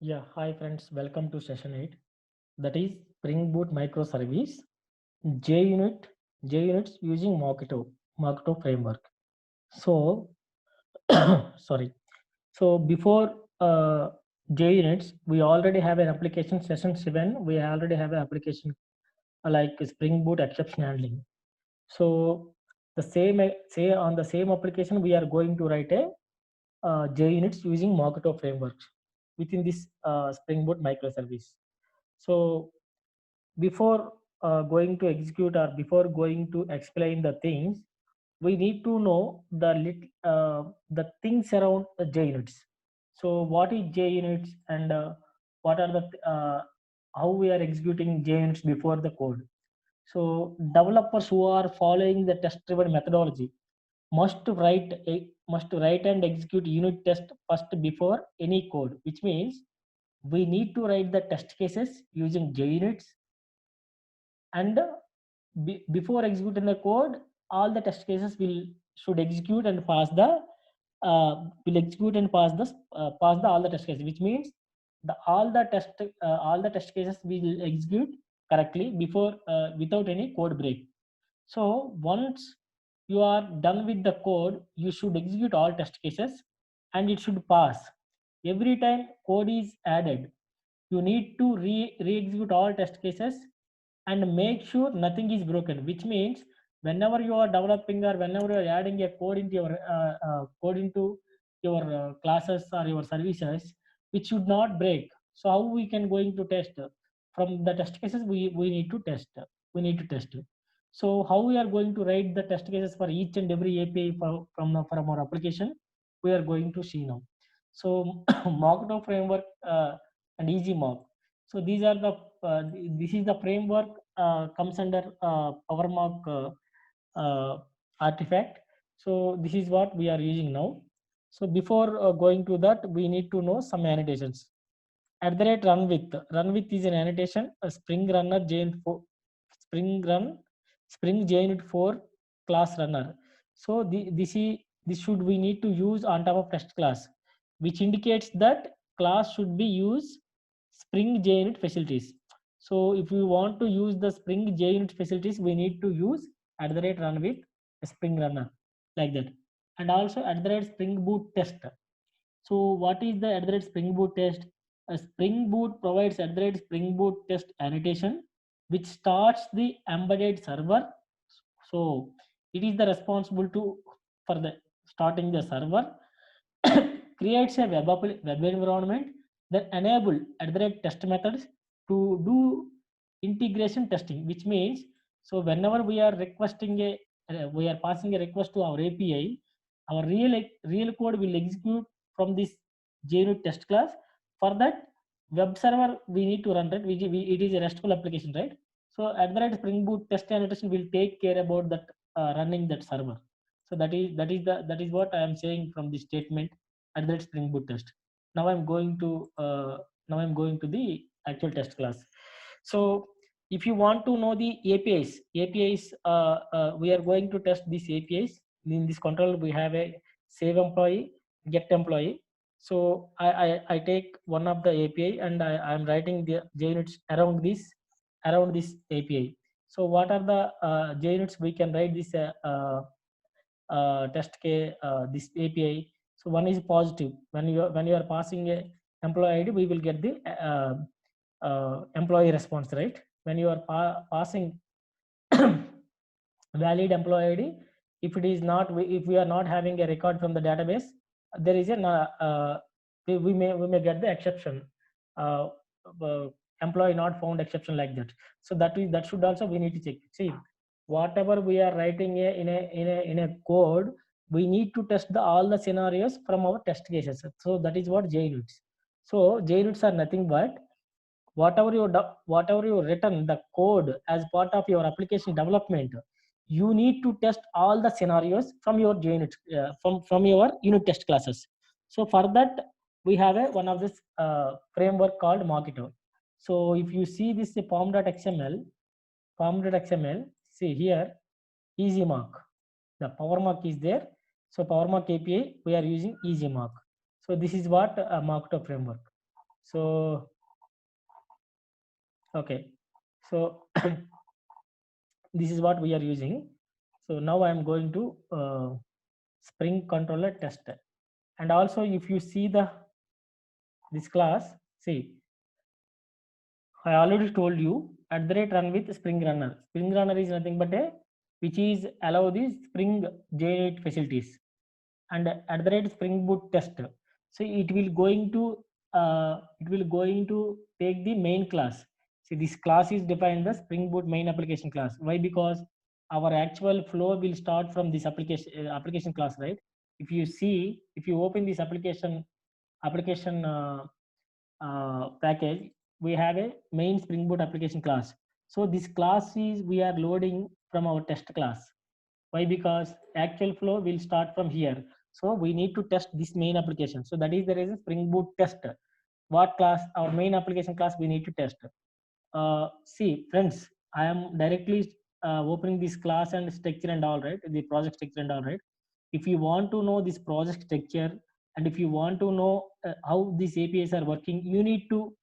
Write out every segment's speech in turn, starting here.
Yeah, hi friends, welcome to session 8. That is Spring Boot microservice JUnit JUnits using Mockito framework. So sorry. So before JUnits, we already have an application session 7. We already have an application like Spring Boot exception handling. So the same say on the same application we are going to write a JUnits using Mockito framework within this Spring Boot microservice. So before going to execute or before going to explain the things, we need to know the things around the JUnits. So what is JUnits and what are the how we are executing JUnits before the code. So developers who are following the test-driven methodology must write and execute unit test first before any code, which means we need to write the test cases using JUnits and before executing the code, all the test cases should execute and pass the will execute and pass the all the test cases, which means the all the test cases will execute correctly before without any code break. So once you are done with the code, you should execute all test cases and it should pass. Every time code is added, you need to re-execute all test cases and make sure nothing is broken, which means whenever you are developing or whenever you are adding a code into your classes or your services, which should not break. So how we can going to test from the test cases we need to test we need to test. So how we are going to write the test cases for each and every API from our application, we are going to see now. So Mockito framework and easy mock. So these are the this is the framework comes under PowerMock artifact. So this is what we are using now. So before going to that, we need to know some annotations. At the rate run with. Run with is an annotation. A Spring Runner JUnit 4 Spring Run Spring JUnit 4 class runner. So this should we need to use on top of test class, which indicates that class should be use Spring JUnit facilities. So if we want to use the Spring JUnit facilities, we need to use at the rate run with a Spring Runner like that, and also at the rate Spring Boot test. So what is the at the rate Spring Boot test? A Spring Boot provides at the rate Spring Boot test annotation, which starts the embedded server. So it is the responsible to for the starting the server, creates a web environment that enable at the rate test methods to do integration testing, which means so whenever we are requesting we are passing a request to our API, our real code will execute from this JUnit test class. For that web server we need to run, right, it is a RESTful application, right? So at the right Spring Boot test annotation will take care about that running that server. So that is what I am saying from the statement at that Spring Boot test. Now I'm going to the actual test class. So if you want to know the APIs, we are going to test these APIs. In this control, we have a save employee, get employee. So I take one of the API and I am writing the JUnits around this API. So what are the JUnits we can write this this API? So one is positive. When you are passing a employee ID, we will get the employee response, right? When you are passing valid employee ID, if it is not, if we are not having a record from the database, there is an we may get the exception, uh, employee not found exception like that. So that should also we need to check. See, whatever we are writing in a code, we need to test all the scenarios from our test cases. So that is what JUnits. So JUnits are nothing but whatever you written the code as part of your application development, you need to test all the scenarios from your JUnit from your unit test classes. So for that we have one of this framework called Mockito. So if you see this pom.xml, see here, easy mock, the power mock is there. So power mock API we are using easy mock. So this is what Mockito framework. So okay, so this is what we are using. So now I am going to Spring controller test. And also if you see this class, see, I already told you at the rate run with Spring Runner. Spring Runner is nothing but a which is allow the Spring J8 facilities, and at the rate Spring Boot test. So it will going to take the main class. See, this class is defined the Spring Boot main application class. Why? Because our actual flow will start from this application class, right? If you see, if you open this application package, we have a main Spring Boot application class. So this class is we are loading from our test class. Why? Because actual flow will start from here. So we need to test this main application. So that is the reason Spring Boot test. What class? Our main application class we need to test. See, friends, I am directly opening this class and structure and all, right? The project structure and all, right? If you want to know this project structure, and if you want to know how these APIs are working, you need to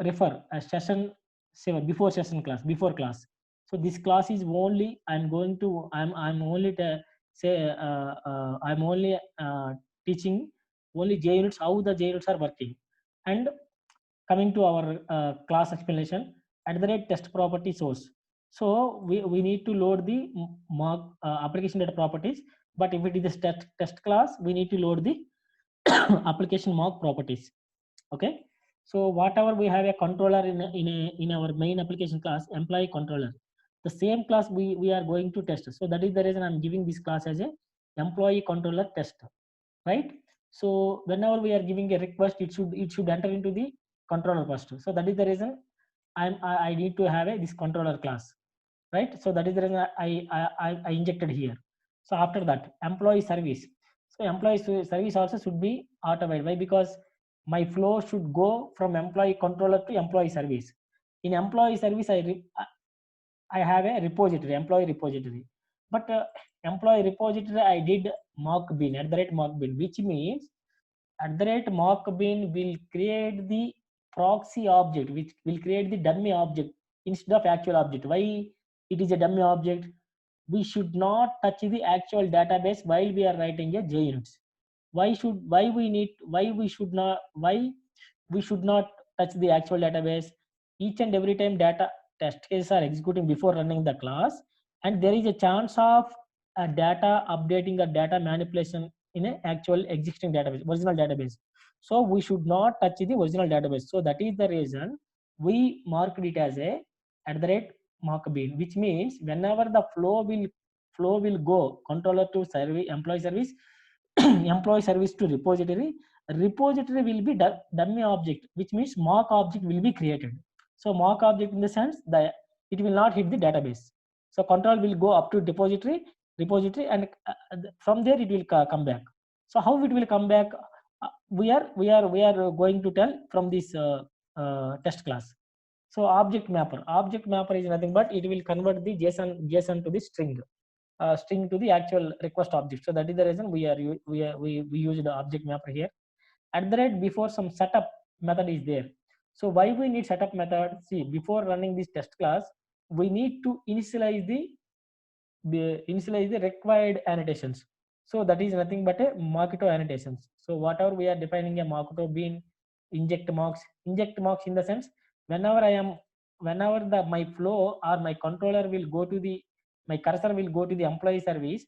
refer a session 7 before session class, before class. So this class is only I'm only say I'm only teaching only JUnits, how the JUnits are working. And coming to our class explanation, at the rate test property source. So we need to load the mock application data properties, but if it is a test class, we need to load the application mock properties. Okay, so whatever we have a controller in our main application class, employee controller, the same class we are going to test. So that is the reason I'm giving this class as a employee controller test, right? So whenever we are giving a request, it should enter into the controller first. So that is the reason I need to have this controller class, right? So that is the reason I injected here. So after that, employee service. So employee service also should be automated. Why? Because my flow should go from employee controller to employee service. In employee service, I have a repository, employee repository. But employee repository, I did mock bin at the rate mock bin, which means at the rate mock bin will create the proxy object, which will create the dummy object instead of actual object. Why it is a dummy object? We should not touch the actual database while we are writing a JUnits. Why we should not touch the actual database? Each and every time data test cases are executing before running the class, and there is a chance of a data updating or data manipulation in an actual existing database, original database. So we should not touch the original database. So that is the reason we marked it as a at the rate mock bin, which means whenever the flow will go controller to service, employee service, employee service to repository, repository will be dummy object, which means mock object will be created. So mock object in the sense that it will not hit the database. So control will go up to repository, and from there it will come back. So how it will come back? We are going to tell from this test class. So object mapper is nothing but it will convert the JSON to the string to the actual request object. So that is the reason we use the object mapper here. At the rate before some setup method is there. So why we need setup method? See, before running this test class, we need to initialize the required annotations. So that is nothing but a Mockito annotations. So whatever we are defining a Mockito bin, inject mocks in the sense whenever my flow or my controller will go to the my cursor will go to the employee service,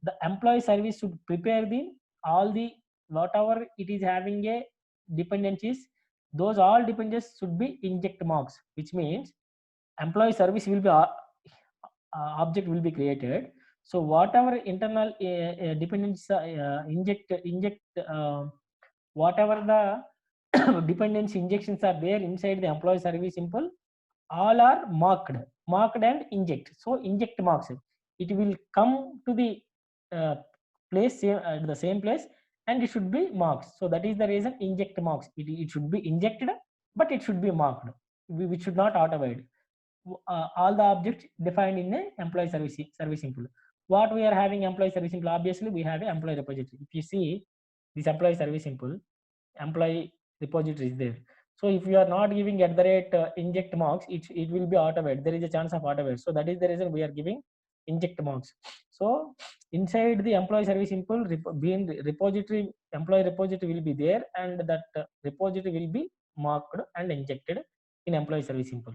the employee service should prepare the all the whatever it is having a dependencies, those all dependencies should be inject mocks, which means employee service will be object will be created. So whatever internal dependencies inject whatever the dependency injections are there inside the employee service simple, all are marked and inject. So inject mocks, it will come to the uh, place at the same place, and it should be marks. So that is the reason inject mocks, it should be injected, but it should be marked. We should not auto-avoid all the objects defined in a employee service simple. What we are having employee service simple, obviously we have a employee repository. If you see this employee service simple, employee repository is there. So if you are not giving at the rate inject marks, it will be auto wait. There is a chance of auto wait. So that is the reason we are giving inject marks. So inside the employee service simple being repository, employee repository will be there, and that repository will be marked and injected in employee service simple.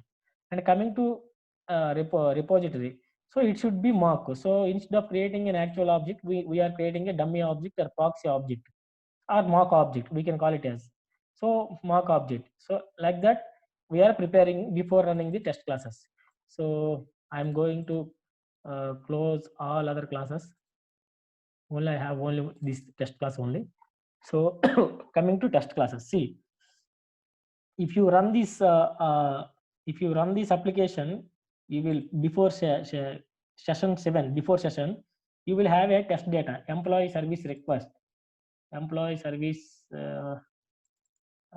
And coming to repository, so it should be marked. So instead of creating an actual object, we are creating a dummy object or proxy object or mock object, we can call it as. So mock object. So like that, we are preparing before running the test classes. So I'm going to close all other classes. Only I have only this test class only. So coming to test classes, see, if you run this if you run this application, you will before session 7, before session, you will have a test data, employee service request, employee service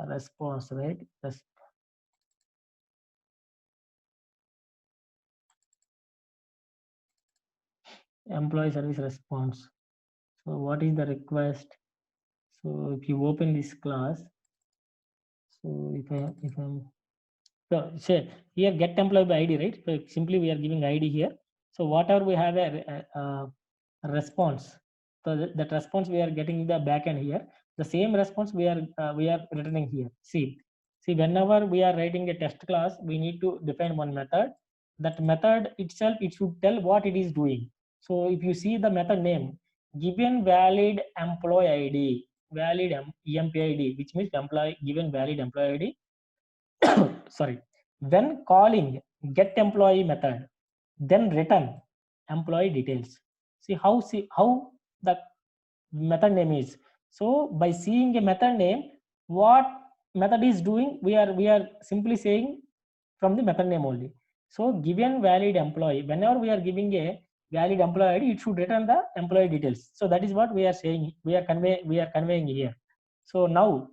response, right? Employee service response. So what is the request? So if you open this class, so if I'm so say here get employee by ID, right? So simply we are giving ID here. So whatever we have a response, so that response we are getting the backend here. The same response we are returning here. See, whenever we are writing a test class, we need to define one method. That method itself, it should tell what it is doing. So if you see the method name, given valid employee ID, valid EMPID, which means employee given valid employee ID. Sorry, when calling get employee method, then return employee details. See how the method name is. So by seeing a method name, what method is doing, we are simply saying from the method name only. So given valid employee, whenever we are giving a valid employee ID, it should return the employee details. So that is what we are saying, we are conveying here. So now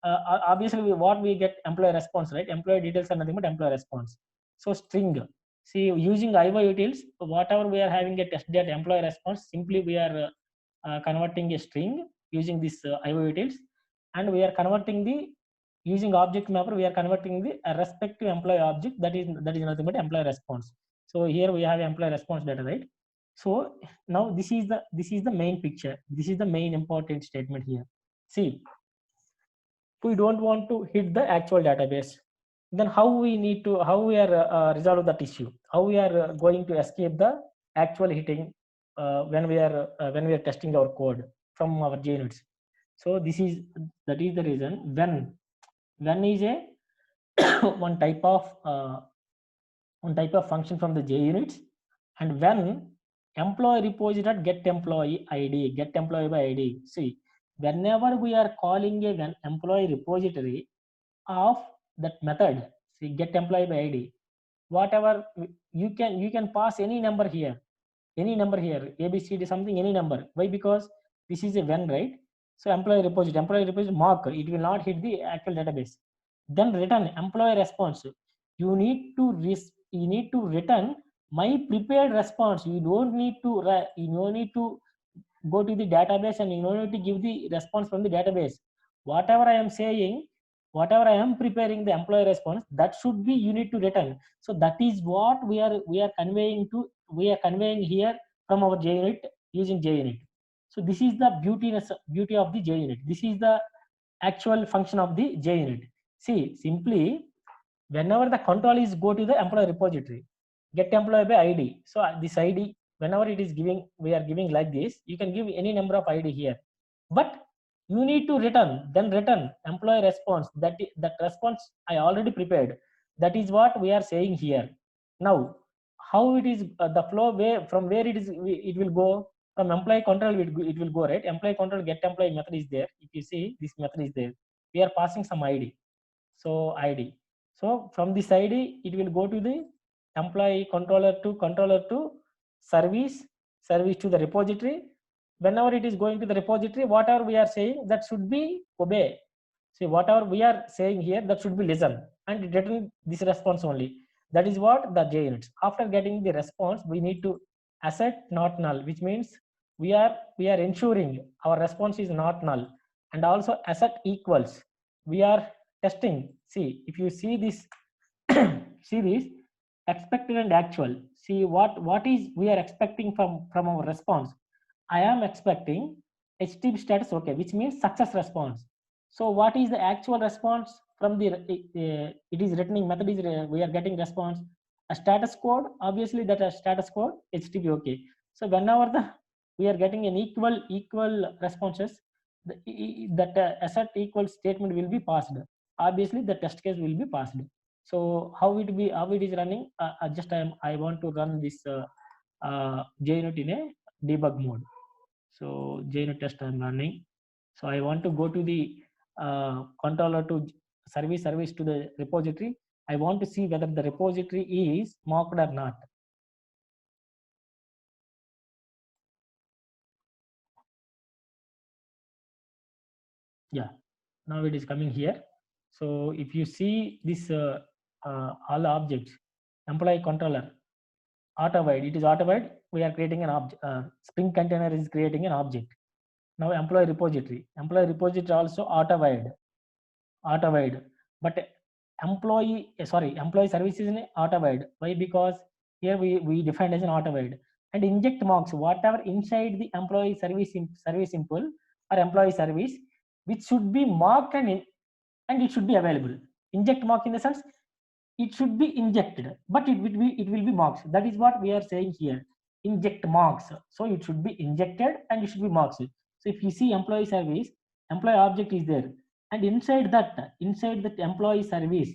obviously what we get, employee response, right? Employee details are nothing but employee response. So string, see, using IO utils, whatever we are having a test data employee response, simply we are converting a string using this IO utils, and we are converting the using object mapper, we are converting the respective employee object, that is nothing but employee response. So here we have employee response data, right? So now this is the main picture, this is the main important statement here. See, we don't want to hit the actual database, then how we are resolve that issue, how we are going to escape the actual hitting when we are testing our code from our JUnits. So that is the reason when is a one type of function from the JUnits, and when employee repository get employee ID, get employee by ID. See, whenever we are calling an employee repository of that method, see, get employee by ID, whatever you can pass any number here, ABCD something, any number. Why? Because this is a when, right? So employee repository mark, it will not hit the actual database. Then return employee response. You need to return my prepared response. You don't need to go to the database, and you don't need to give the response from the database. Whatever I am saying, whatever I am preparing the employee response, that should be you need to return. So that is what we are conveying here from our JUnit using JUnit. So this is the beauty of the JUnit. This is the actual function of the JUnit. See, simply whenever the control is go to the employee repository, get employee by ID. So this ID, whenever it is giving, we are giving like this, you can give any number of ID here, but you need to return employee response. That response I already prepared. That is what we are saying here. Now how it is the flow, way from where it will go from employee control, it will go, right? Employee control get employee method is there. If you see, this method is there, we are passing some ID. So ID, so from this ID it will go to the employee controller to service to the repository. Whenever it is going to the repository, whatever we are saying, that should be obey. See, whatever we are saying here, that should be listen and return this response only. That is what the JUnits. After getting the response, we need to asset not null, which means we are ensuring our response is not null, and also asset equals. We are testing. See, if you see this, see this expected and actual. See what is we are expecting from our response. I am expecting HTTP status okay, which means success response. So what is the actual response from the it is returning method is we are getting response a status code. Obviously that a status code HTTP okay. So whenever the we are getting an equal responses, that assert equal statement will be passed. Obviously the test case will be passed. So how it is running, just I want to run this JUnit in a debug mode. So JUnit test I'm running. So I want to go to the controller to service to the repository. I want to see whether the repository is mocked or not. Yeah, now it is coming here. So if you see this all objects, employee controller, auto-void, it is auto-void. We are creating an object. Spring container is creating an object. Now employee repository also auto-void, but employee service is an auto-void. Why? Because here we defined as an auto-void. And inject mocks, whatever inside the employee service simple or employee service, which should be mocked and it should be available. Inject mock in the sense it should be injected, but it will be mocks. That is what we are saying here. Inject mocks. So it should be injected and it should be mocks. So if you see employee service, employee object is there, and inside that employee service,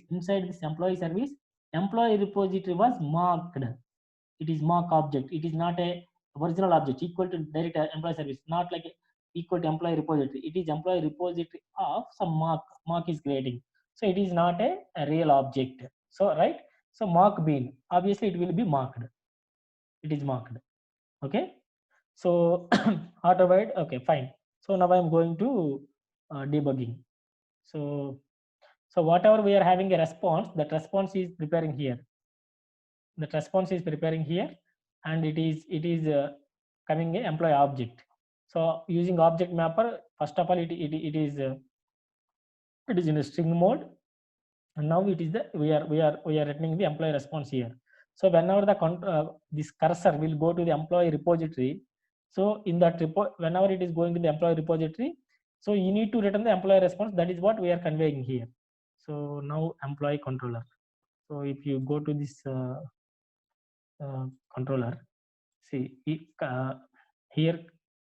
employee repository was mocked. It is mock object. It is not a original object equal to direct employee service, not like equal to employee repository. It is employee repository of some mock is creating. So it is not a real object. So right. So mock bean, obviously it will be mocked. It is mocked. Okay. So auto-void. Okay, fine. So now I am going to debugging. So whatever we are having a response, that response is preparing here. That response is preparing here, and it is coming a employee object. So using object mapper, first of all, it is in a string mode, and now it is the we are returning the employee response here. So whenever the this cursor will go to the employee repository, so in that whenever it is going to the employee repository, so you need to return the employee response. That is what we are conveying here. So now employee controller. So if you go to this controller, see here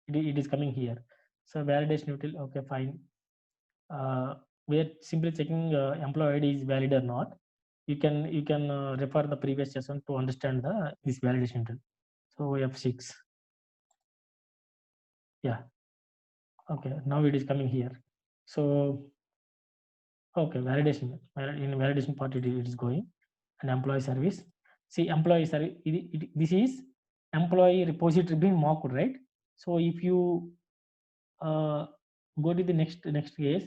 it is coming here. So validation util, okay, fine. We are simply checking employee ID is valid or not. You can refer the previous session to understand this validation util. So F6. Yeah. Okay. Now it is coming here. So okay, validation. In validation part it is going, and employee service. See employee service. This is employee repository being mocked, right? So if you go to the next case,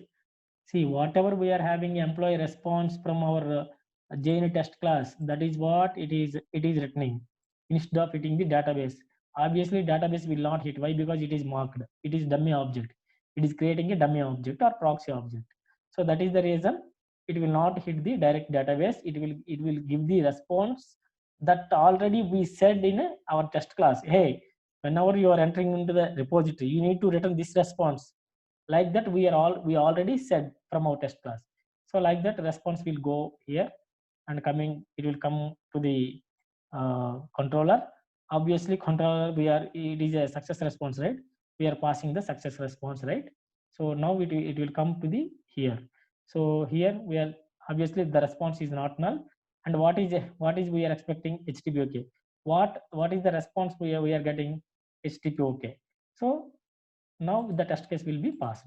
see whatever we are having employee response from our JUnit test class, that is what it is returning instead of hitting the database. Obviously database will not hit. Why? Because it is mocked. It is dummy object. It is creating a dummy object or proxy object. So that is the reason it will not hit the direct database. It will give the response that already we said in our test class. Hey, whenever you are entering into the repository, you need to return this response. Like that we already said from our test class. So like that response will go here, and it will come to the controller. Obviously controller it is a success response, right? We are passing the success response, right? So now it will come to the here. So here we are obviously the response is not null. And what is we are expecting? HTTP okay. What is the response we are getting? HTTP okay. So now the test case will be passed.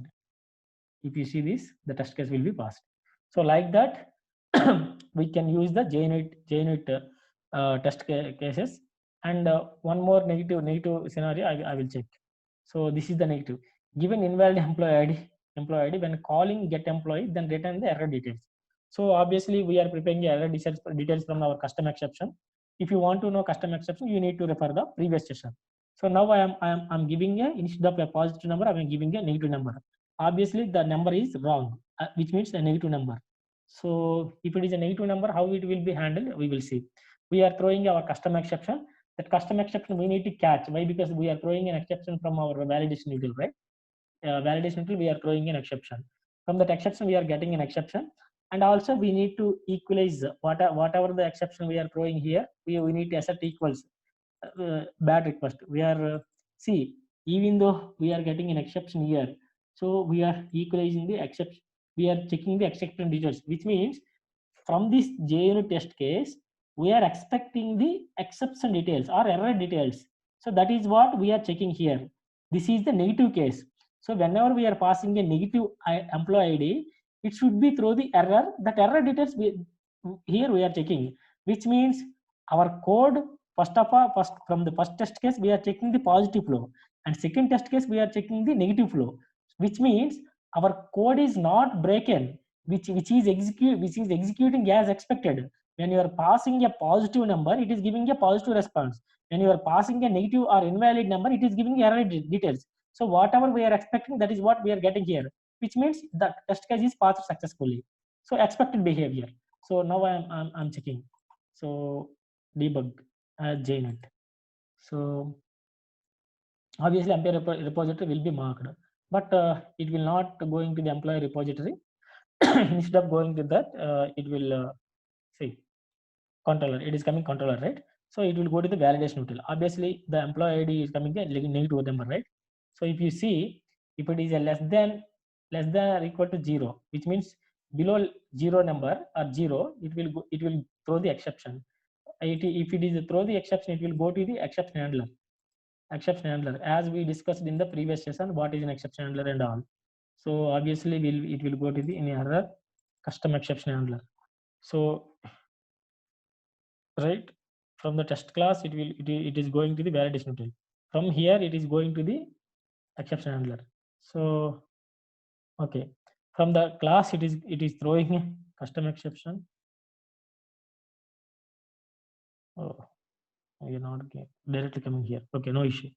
If you see this, the test case will be passed. So like that we can use the JUnit test cases. And one more negative scenario I will check. So this is the negative. Given invalid employee ID when calling get employee, then return the error details. So obviously we are preparing the error details from our custom exception. If you want to know custom exception, you need to refer the previous session. So now I'm giving instead of a positive number, I'm giving a negative number. Obviously the number is wrong, which means a negative number. So if it is a negative number, how it will be handled, we will see. We are throwing our custom exception. That custom exception we need to catch. Why? Because we are throwing an exception from our validation util, right? Validation util, we are throwing an exception. From that exception, we are getting an exception. And also we need to equalize whatever the exception we are throwing here, we need to assert equals bad request. We are, see, even though we are getting an exception here, so we are equalizing the exception. We are checking the exception details, which means from this JUnit test case, we are expecting the exception details or error details. So that is what we are checking here. This is the negative case. So whenever we are passing a negative employee ID, it should be through the error. That error details here we are checking, which means our code, first from the first test case, we are checking the positive flow, and second test case we are checking the negative flow, which means our code is not broken, which is executing as expected. When you are passing a positive number, it is giving a positive response. When you are passing a negative or invalid number, it is giving error details. So whatever we are expecting, that is what we are getting here, which means the test case is passed successfully. So expected behavior. So now I'm checking. So debug JUnit. So obviously employee repository will be marked, but it will not going to the employee repository. Instead of going to that, it will see controller. It is coming controller, right? So it will go to the validation util. Obviously, the employee ID is coming a negative number, right? So if you see, if it is a less than or equal to 0, which means below 0 number or 0, it will throw the exception. If it is throw the exception, it will go to the exception handler. Exception handler, as we discussed in the previous session, what is an exception handler and all. So obviously, it will go to the any other custom exception handler. So right from the test class, it is going to the validation util. From here, it is going to the exception handler. So okay, from the class, it is throwing a custom exception. Oh, you're not directly coming here. Okay, no issue.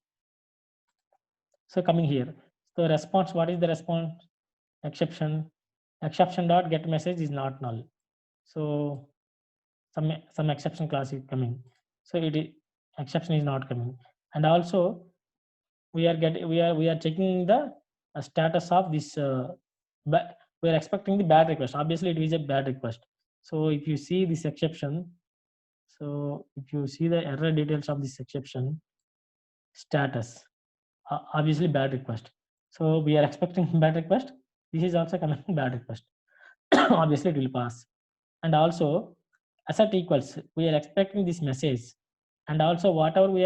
So coming here, so response, what is the response? Exception dot get message is not null. So some exception class is coming. So exception is not coming. And also we are checking the status of this. We are expecting the bad request. Obviously, it is a bad request. So if you see this exception, so if you see the error details of this exception status, obviously bad request. So we are expecting bad request. This is also coming bad request. Obviously, it will pass. And also assert equals, we are expecting this message, and also whatever we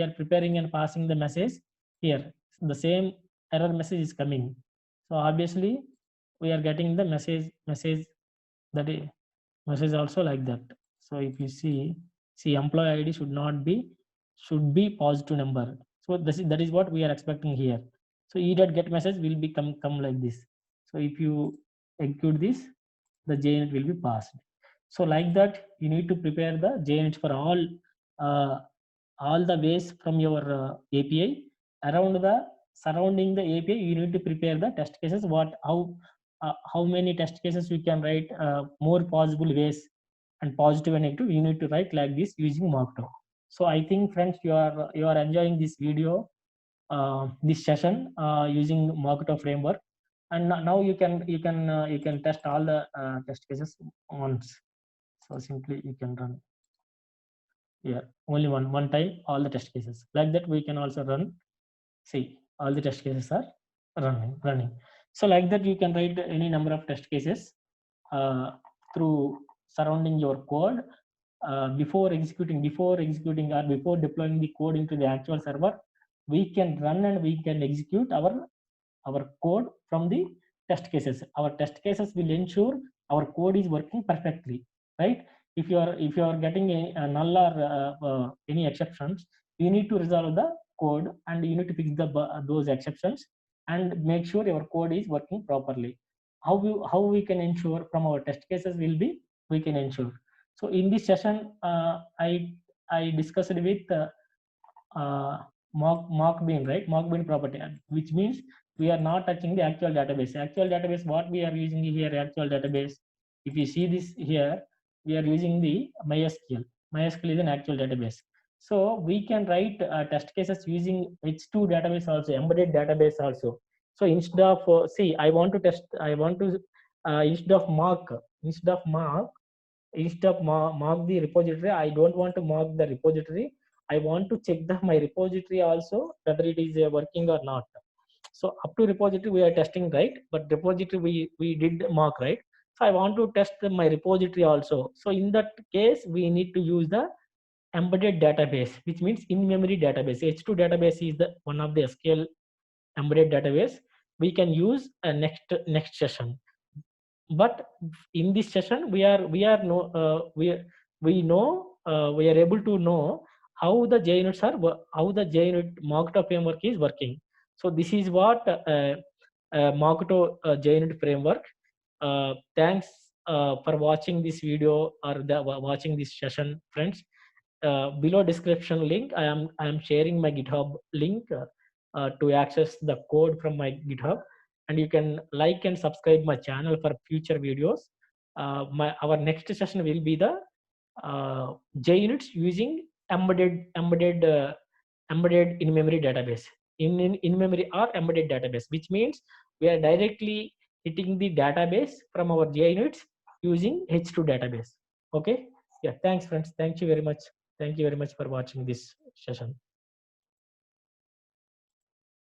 are preparing and passing the message here, the same error message is coming. So obviously we are getting the message that is message also like that. So if you see employee ID should be positive number. So that is what we are expecting here. So get message will be come like this. So if you execute this, the JUnit will be passed. So like that, you need to prepare the JUnit for all the ways from your API. Surrounding the API, you need to prepare the test cases. How many test cases we can write, more possible ways, and positive and negative. You need to write like this using Mockto. So I think, friends, you are enjoying this video, this session using Mockto framework. And now you can test all the test cases once. So simply you can run only one time all the test cases. Like that we can also run. See, all the test cases are running. So like that you can write any number of test cases through surrounding your code before executing or before deploying the code into the actual server. We can run and we can execute our code from the test cases. Our test cases will ensure our code is working perfectly, right? If you are getting a null or any exceptions, you need to resolve the code and you need to fix those exceptions and make sure your code is working properly. How we can ensure from our test cases will be, we can ensure. So in this session, I discussed with mockbean, right? Mockbean property, which means we are not touching the actual database. Actual database, what we are using here, actual database If you see this here, we are using the MySQL. MySQL is an actual database. So we can write test cases using H2 database also, embedded database also. So instead of see, I want to test, I want to instead of mark mark the repository, I don't want to mark the repository. I want to check my repository also whether it is working or not. So up to repository we are testing, right? But repository we did mark, right? So I want to test my repository also. So in that case, we need to use the embedded database, which means in-memory database. H2 database is the one of the SQL embedded database. We can use a next session. But in this session, we are able to know how the JUnits are, how the JUnit Mockto framework is working. So this is what Mockto JUnit framework. Thanks for watching this video or watching this session, friends. Below description link, I am sharing my GitHub link to access the code from my GitHub, and you can like and subscribe my channel for future videos. Our next session will be the JUnits using embedded in-memory database, in-memory or embedded database, which means we are directly hitting the database from our JUnits using H2 database. Okay. Yeah. Thanks, friends. Thank you very much. Thank you very much for watching this session.